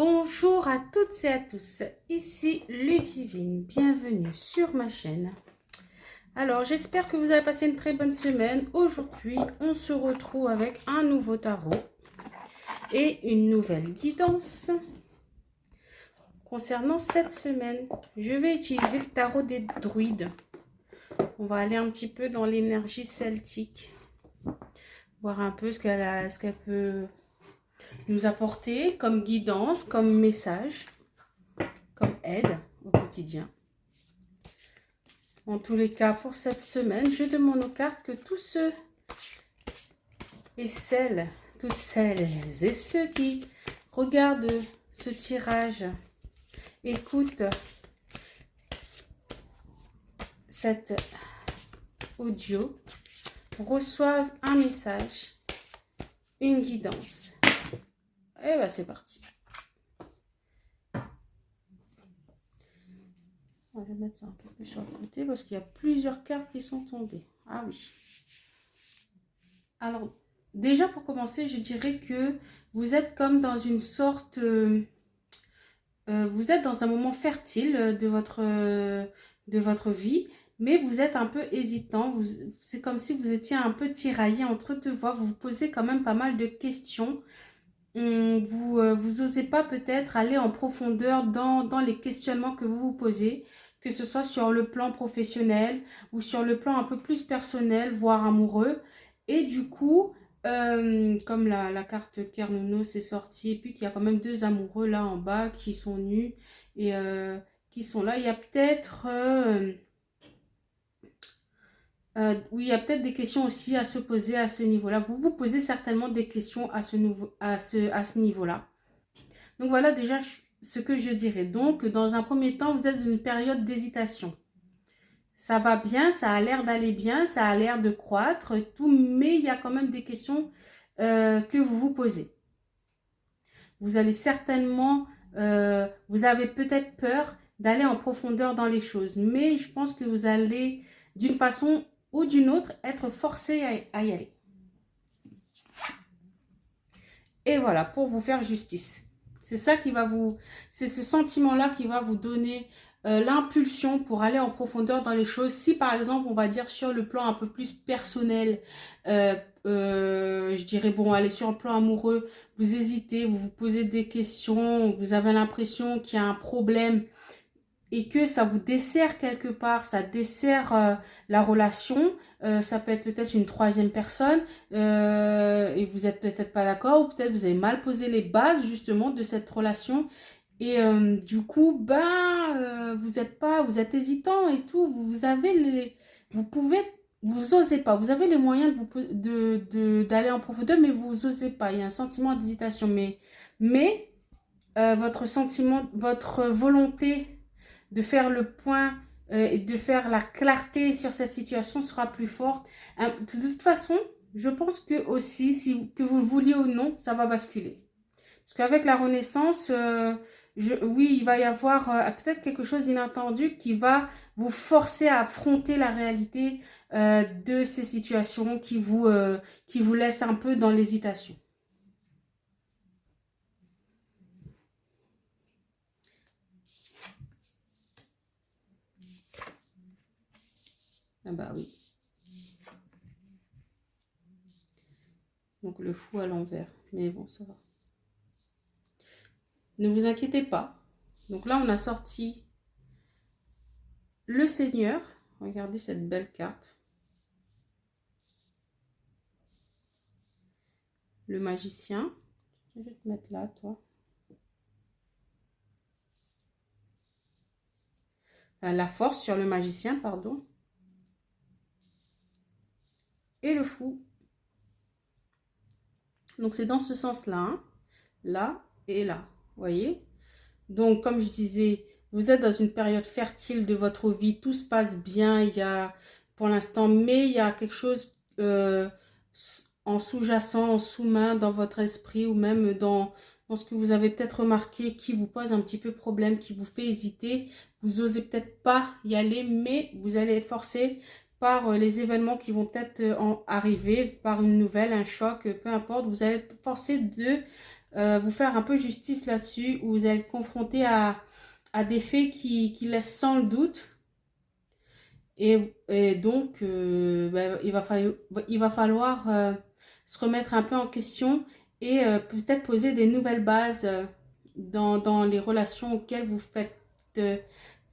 Bonjour à toutes et à tous, ici Ludivine, bienvenue sur ma chaîne. Alors j'espère que vous avez passé une très bonne semaine. Aujourd'hui on se retrouve avec un nouveau tarot et une nouvelle guidance concernant cette semaine. Je vais utiliser le tarot des druides. On va aller un petit peu dans l'énergie celtique, voir un peu ce qu'elle peut nous apporter comme guidance, comme message, comme aide au quotidien. En tous les cas, pour cette semaine, je demande aux cartes que tous ceux et celles, toutes celles et ceux qui regardent ce tirage, écoutent cet audio, reçoivent un message, une guidance. Et bien, c'est parti. On va mettre ça un peu plus sur le côté parce qu'il y a plusieurs cartes qui sont tombées. Ah oui. Alors, déjà pour commencer, je dirais que vous êtes comme dans une sorte... vous êtes dans un moment fertile de votre vie, mais vous êtes un peu hésitant. C'est comme si vous étiez un peu tiraillé entre deux voies. Vous vous posez quand même pas mal de questions. Vous osez pas peut-être aller en profondeur dans les questionnements que vous vous posez, que ce soit sur le plan professionnel ou sur le plan un peu plus personnel, voire amoureux. Et du coup, comme la carte Kernunos est sortie, et puis qu'il y a quand même deux amoureux là en bas qui sont nus et qui sont là, il y a peut-être... oui, il y a peut-être des questions aussi à se poser à ce niveau-là. Vous vous posez certainement des questions à ce niveau-là. Donc voilà déjà ce que je dirais. Donc dans un premier temps, vous êtes dans une période d'hésitation. Ça va bien, ça a l'air d'aller bien, ça a l'air de croître, tout, mais il y a quand même des questions que vous vous posez. Vous allez certainement, vous avez peut-être peur d'aller en profondeur dans les choses, mais je pense que vous allez d'une façon ou d'une autre être forcé à y aller. Et voilà, pour vous faire justice. C'est ça qui va vous... C'est ce sentiment-là qui va vous donner l'impulsion pour aller en profondeur dans les choses. Si par exemple, on va dire sur le plan un peu plus personnel, je dirais, bon, allez, sur le plan amoureux, vous hésitez, vous vous posez des questions, vous avez l'impression qu'il y a un problème et que ça vous dessert quelque part, ça dessert la relation, ça peut être peut-être une troisième personne et vous n'êtes peut-être pas d'accord, ou peut-être vous avez mal posé les bases justement de cette relation et du coup, vous êtes hésitant et tout, vous osez pas, vous avez les moyens d'aller en profondeur, mais vous osez pas, il y a un sentiment d'hésitation, mais votre sentiment, votre volonté de faire le point et de faire la clarté sur cette situation sera plus forte. De toute façon, je pense que aussi, que vous le vouliez ou non, ça va basculer. Parce qu'avec la renaissance, oui, il va y avoir peut-être quelque chose d'inattendu qui va vous forcer à affronter la réalité de ces situations qui vous laissent un peu dans l'hésitation. Ah bah oui. Donc le fou à l'envers. Mais bon, ça va. Ne vous inquiétez pas. Donc là, on a sorti le Seigneur. Regardez cette belle carte. Le magicien. Je vais te mettre là, toi. La force sur le magicien, pardon. Et le fou. Donc c'est dans ce sens-là. Hein. Là et là. Vous voyez? Donc comme je disais, vous êtes dans une période fertile de votre vie. Tout se passe bien. Il y a pour l'instant, mais il y a quelque chose en sous-jacent, en sous-main dans votre esprit ou même dans ce que vous avez peut-être remarqué qui vous pose un petit peu problème, qui vous fait hésiter. Vous osez peut-être pas y aller, mais vous allez être forcé par les événements qui vont peut-être arriver, par une nouvelle, un choc, peu importe. Vous allez être forcé de vous faire un peu justice là-dessus, où vous allez être confronté à des faits qui laissent sans le doute. Et donc, bah, il va falloir se remettre un peu en question et peut-être poser des nouvelles bases dans les relations auxquelles vous faites euh,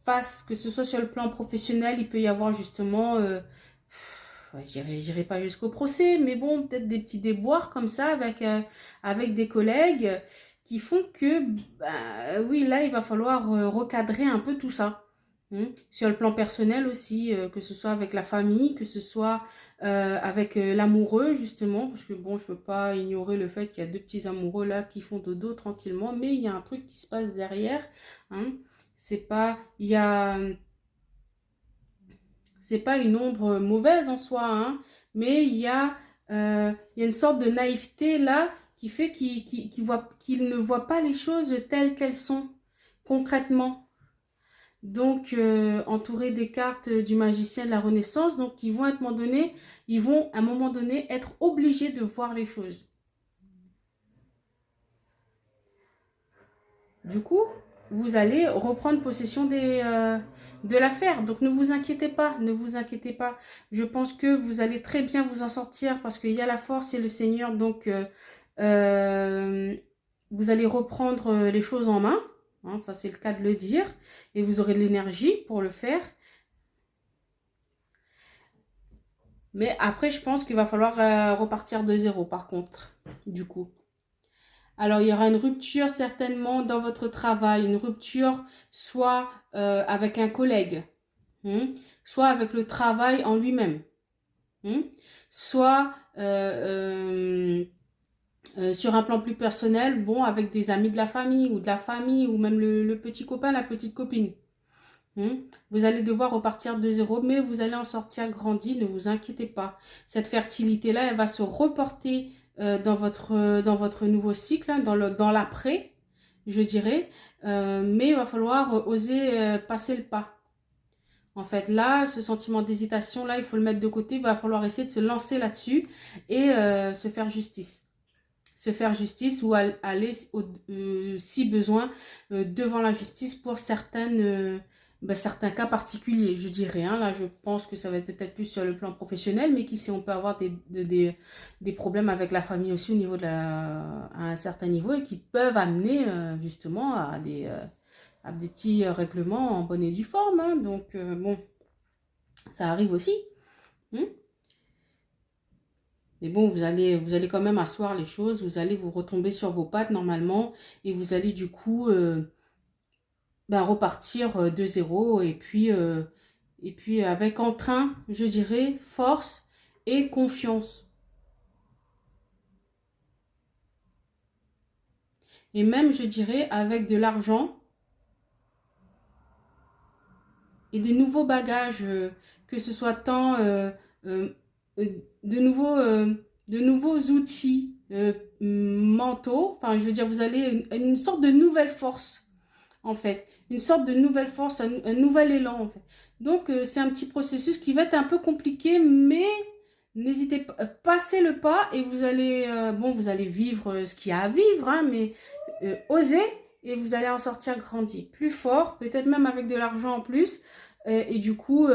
face, que ce soit sur le plan professionnel. Il peut y avoir justement, ouais, j'irai pas jusqu'au procès, mais bon, peut-être des petits déboires comme ça avec des collègues qui font que, bah, oui, là, il va falloir recadrer un peu tout ça. Sur le plan personnel aussi, que ce soit avec la famille, que ce soit avec l'amoureux justement, parce que bon, je peux pas ignorer le fait qu'il y a deux petits amoureux là qui font dodo tranquillement, mais il y a un truc qui se passe derrière. Hein. C'est pas, c'est pas une ombre mauvaise en soi, hein, mais il y a une sorte de naïveté là qui fait qu'il ne voit pas les choses telles qu'elles sont concrètement. Donc, entouré des cartes du magicien de la Renaissance, donc ils vont à un moment donné être obligés de voir les choses. Du coup, vous allez reprendre possession de l'affaire. Donc, ne vous inquiétez pas, ne vous inquiétez pas. Je pense que vous allez très bien vous en sortir parce qu'il y a la force et le Seigneur. Donc, euh, vous allez reprendre les choses en main. Hein, ça, c'est le cas de le dire. Et vous aurez de l'énergie pour le faire. Mais après, je pense qu'il va falloir repartir de zéro, par contre, du coup. Alors, il y aura une rupture certainement dans votre travail, une rupture soit avec un collègue, hein, soit avec le travail en lui-même, hein, soit sur un plan plus personnel, bon, avec des amis de la famille, ou même le petit copain, la petite copine. Vous allez devoir repartir de zéro, mais vous allez en sortir grandi, ne vous inquiétez pas. Cette fertilité-là, elle va se reporter dans votre nouveau cycle, hein, dans l'après, je dirais. Mais il va falloir oser passer le pas. En fait, là, ce sentiment d'hésitation, là, il faut le mettre de côté. Il va falloir essayer de se lancer là-dessus et se faire justice. Se faire justice ou aller, si besoin, devant la justice pour certains cas particuliers, je dirais. Hein. Là, je pense que ça va être peut-être plus sur le plan professionnel, mais qu'ici, on peut avoir des problèmes avec la famille aussi au niveau à un certain niveau et qui peuvent amener justement à des petits règlements en bonne et due forme. Hein. Donc, bon, ça arrive aussi. Hein. Mais bon, vous allez quand même asseoir les choses, vous allez vous retomber sur vos pattes normalement et vous allez du coup repartir de zéro et puis avec entrain, je dirais, force et confiance. Et même, je dirais, avec de l'argent et des nouveaux bagages, que ce soit tant euh, euh, de nouveaux, euh, de nouveaux outils mentaux. Enfin, je veux dire, vous allez une sorte de nouvelle force, en fait. Une sorte de nouvelle force, un nouvel élan, en fait. Donc, c'est un petit processus qui va être un peu compliqué, mais n'hésitez pas, passez le pas et vous allez, vous allez vivre ce qu'il y a à vivre, hein, mais osez et vous allez en sortir grandi, plus fort, peut-être même avec de l'argent en plus, et du coup,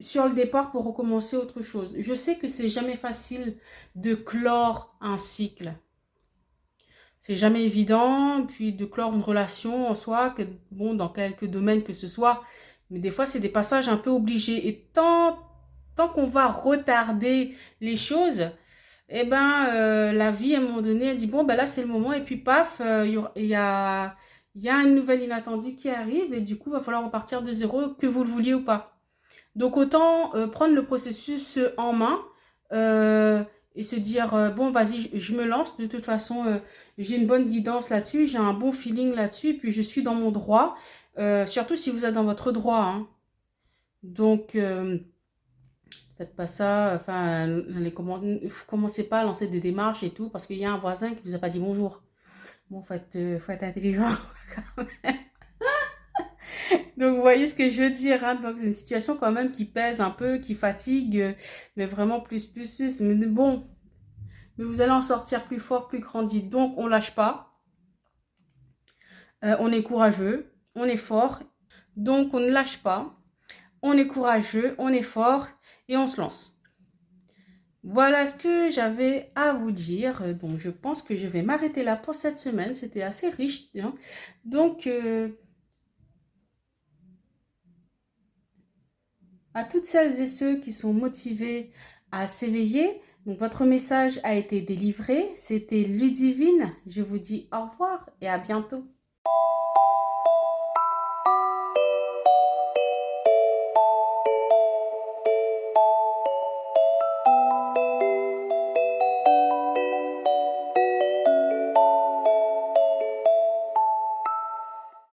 sur le départ pour recommencer autre chose. Je sais que c'est jamais facile de clore un cycle. C'est jamais évident, puis de clore une relation en soi, que, bon, dans quelques domaines que ce soit, mais des fois, c'est des passages un peu obligés. Et tant qu'on va retarder les choses, eh ben, la vie, à un moment donné, elle dit, bon, ben là, c'est le moment, et puis paf, il y a une nouvelle inattendue qui arrive, et du coup, il va falloir repartir de zéro, que vous le vouliez ou pas. Donc, autant prendre le processus en main, et se dire, bon, vas-y, je me lance, de toute façon, j'ai une bonne guidance là-dessus, j'ai un bon feeling là-dessus, et puis je suis dans mon droit, surtout si vous êtes dans votre droit. Hein. Donc, faites pas ça, enfin, commencez pas à lancer des démarches et tout, parce qu'il y a un voisin qui vous a pas dit bonjour. Bon, faut être intelligent. Donc, vous voyez ce que je veux dire, hein? Donc, c'est une situation quand même qui pèse un peu, qui fatigue, mais vraiment plus. Mais bon, mais vous allez en sortir plus fort, plus grandi. Donc, on ne lâche pas. On est courageux, on est fort. Donc, on ne lâche pas. On est courageux, on est fort et on se lance. Voilà ce que j'avais à vous dire. Donc, je pense que je vais m'arrêter là pour cette semaine. C'était assez riche, hein. Donc, à toutes celles et ceux qui sont motivés à s'éveiller, donc votre message a été délivré. C'était Ludivine. Je vous dis au revoir et à bientôt.